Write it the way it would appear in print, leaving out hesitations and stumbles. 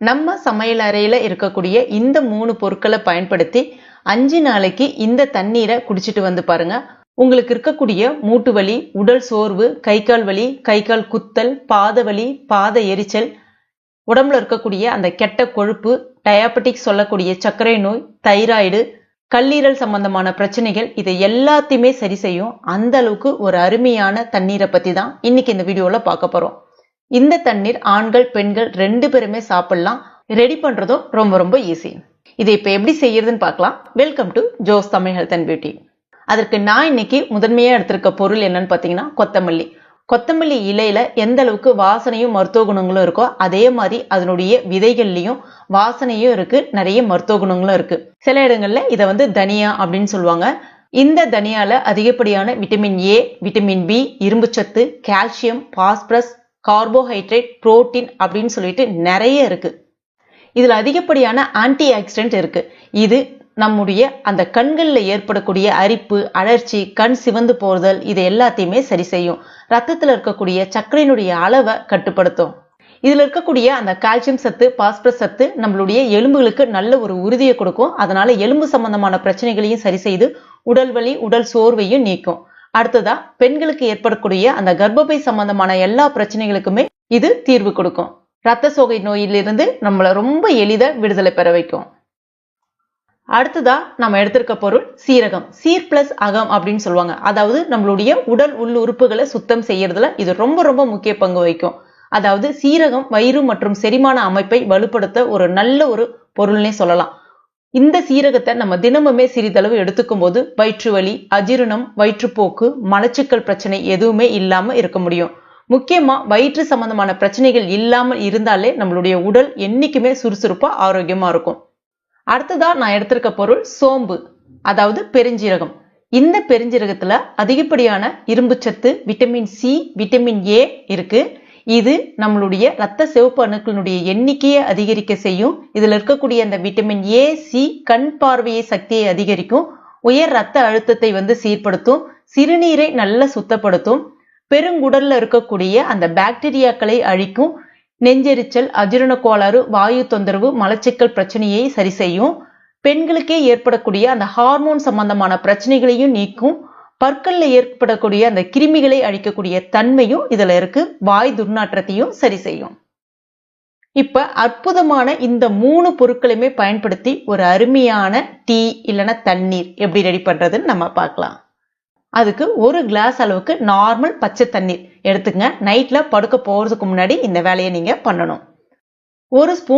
நம்ம சமையல் அறையில இருக்கக்கூடிய இந்த 3 பொருட்களை பயன்படுத்தி 5 நாளைக்கு இந்த தண்ணீரை குடிச்சிட்டு வந்து பாருங்க. உங்களுக்கு இருக்கக்கூடிய மூட்டு வலி, உடல் சோர்வு, கை கால் வலி, கை கால் குத்தல், பாத வலி, பாத எரிச்சல், உடம்புல இருக்கக்கூடிய அந்த கெட்ட கொழுப்பு, டயாபெட்டிக் சொல்லக்கூடிய சர்க்கரை நோய், தைராய்டு, கல்லீரல் சம்பந்தமான பிரச்சனைகள், இதை எல்லாத்தையுமே சரி செய்யும். அந்த அளவுக்கு ஒரு அருமையான தண்ணீரை பத்தி தான் இன்னைக்கு இந்த வீடியோல பார்க்க போறோம். இந்த தண்ணீர் ஆண்கள் பெண்கள் 2 பேருமே சாப்பிடலாம். ரெடி பண்றதும் ரொம்ப ரொம்ப ஈஸி. இதை இப்ப எப்படி செய்யறதுன்னு பார்க்கலாம். Welcome to Jo's Tamil health and beauty. அதற்கு நான் இன்னைக்கு முதன்மையா எடுத்திருக்க பொருள் என்னன்னு பாத்தீங்கன்னா கொத்தமல்லி. கொத்தமல்லி இலையில எந்த அளவுக்கு வாசனையும் மருத்துவ குணங்களும் இருக்கோ அதே மாதிரி அதனுடைய விதைகள்லயும் வாசனையும் இருக்கு, நிறைய மருத்துவ குணங்களும் இருக்கு. சில இடங்கள்ல இதை தனியா அப்படின்னு சொல்லுவாங்க. இந்த தனியால அதிகப்படியான விட்டமின் ஏ, விட்டமின் பி, இரும்புச்சத்து, கால்சியம், பாஸ்பரஸ், கார்போஹைட்ரேட், புரோட்டீன் அப்படின்னு சொல்லிட்டு நிறைய இருக்கு. இதுல அதிகப்படியான ஆன்டி ஆக்சிடென்ட் இருக்கு. இது நம்முடைய அந்த கண்கள்ல ஏற்படக்கூடிய அரிப்பு, அழற்சி, கண் சிவந்து போறுதல், இது எல்லாத்தையுமே சரி செய்யும். ரத்தத்துல இருக்கக்கூடிய சர்க்கரையினுடைய அளவை கட்டுப்படுத்தும். இதுல இருக்கக்கூடிய அந்த கால்சியம் சத்து, பாஸ்பரஸ் சத்து நம்மளுடைய எலும்புகளுக்கு நல்ல ஒரு உறுதியை கொடுக்கும். அதனால எலும்பு சம்பந்தமான பிரச்சனைகளையும் சரி செய்து உடல் வலி, உடல் சோர்வையும் நீக்கும். அடுத்ததா பெண்களுக்கு ஏற்படக்கூடிய அந்த கர்ப்பப்பை சம்பந்தமான எல்லா பிரச்சனைகளுக்குமே இது தீர்வு கொடுக்கும். ரத்த சோகை நோயிலிருந்து நம்மள ரொம்ப எளிதா விடுதலை பெற வைக்கும். அடுத்ததா நம்ம எடுத்திருக்க பொருள் சீரகம். சீர் பிளஸ் அகம் அப்படின்னு சொல்லுவாங்க. அதாவது நம்மளுடைய உடல் உள் உறுப்புகளை சுத்தம் செய்யறதுல இது ரொம்ப ரொம்ப முக்கிய பங்கு வகிக்கும். அதாவது சீரகம் வயிறு மற்றும் செரிமான அமைப்பை வலுப்படுத்த ஒரு நல்ல ஒரு பொருள்னே சொல்லலாம். இந்த சீரகத்தை நம்ம தினமுமே சிறிதளவு எடுத்துக்கும் போது வயிற்று வலி, அஜீரணம், வயிற்றுப்போக்கு, மலச்சிக்கல் பிரச்சனை எதுவுமே இல்லாம இருக்க முடியும். முக்கியமா வயிற்று சம்பந்தமான பிரச்சனைகள் இல்லாமல் இருந்தாலே நம்மளுடைய உடல் என்னைக்குமே சுறுசுறுப்பா ஆரோக்கியமா இருக்கும். அடுத்ததா நான் எடுத்திருக்க பொருள் சோம்பு, அதாவது பெருஞ்சீரகம். இந்த பெருஞ்சீரகத்துல அதிகப்படியான இரும்புச்சத்து, விட்டமின் சி, விட்டமின் ஏ இருக்கு. இது நம்மளுடைய ரத்த சிவப்பு அணுக்களினுடைய எண்ணிக்கையை அதிகரிக்க செய்யும். இதுல இருக்கக்கூடிய அந்த விட்டமின் ஏ, சி கண் பார்வையை சக்தியை அதிகரிக்கும். உயர் ரத்த அழுத்தத்தை சீர்படுத்தும். சிறுநீரை நல்லா சுத்தப்படுத்தும். பெருங்குடல்ல இருக்கக்கூடிய அந்த பாக்டீரியாக்களை அழிக்கும். நெஞ்செரிச்சல், அஜீரண கோளாறு, வாயு தொந்தரவு, மலச்சிக்கல் பிரச்சனையை சரி செய்யும். பெண்களுக்கே ஏற்படக்கூடிய அந்த ஹார்மோன் சம்பந்தமான பிரச்சனைகளையும் நீக்கும். பற்கள்ல ஏற்படக்கூடிய அந்த கிருமிகளை அழிக்கக்கூடிய தன்மையும் இதுல இருக்கு. வாய் துர்நாற்றத்தையும் சரி செய்யும். இப்ப அற்புதமான இந்த 3 பொருட்களையுமே பயன்படுத்தி ஒரு அருமையான டீ இல்லைன்னா தண்ணீர் எப்படி ரெடி பண்றதுன்னு நம்ம பார்க்கலாம். அதுக்கு 1 கிளாஸ் அளவுக்கு நார்மல் பச்சை தண்ணீர் எடுத்துங்க. நைட்ல படுக்க போறதுக்கு முன்னாடி இந்த வேலையை நீங்க பண்ணணும். 1 ஸ்பூன்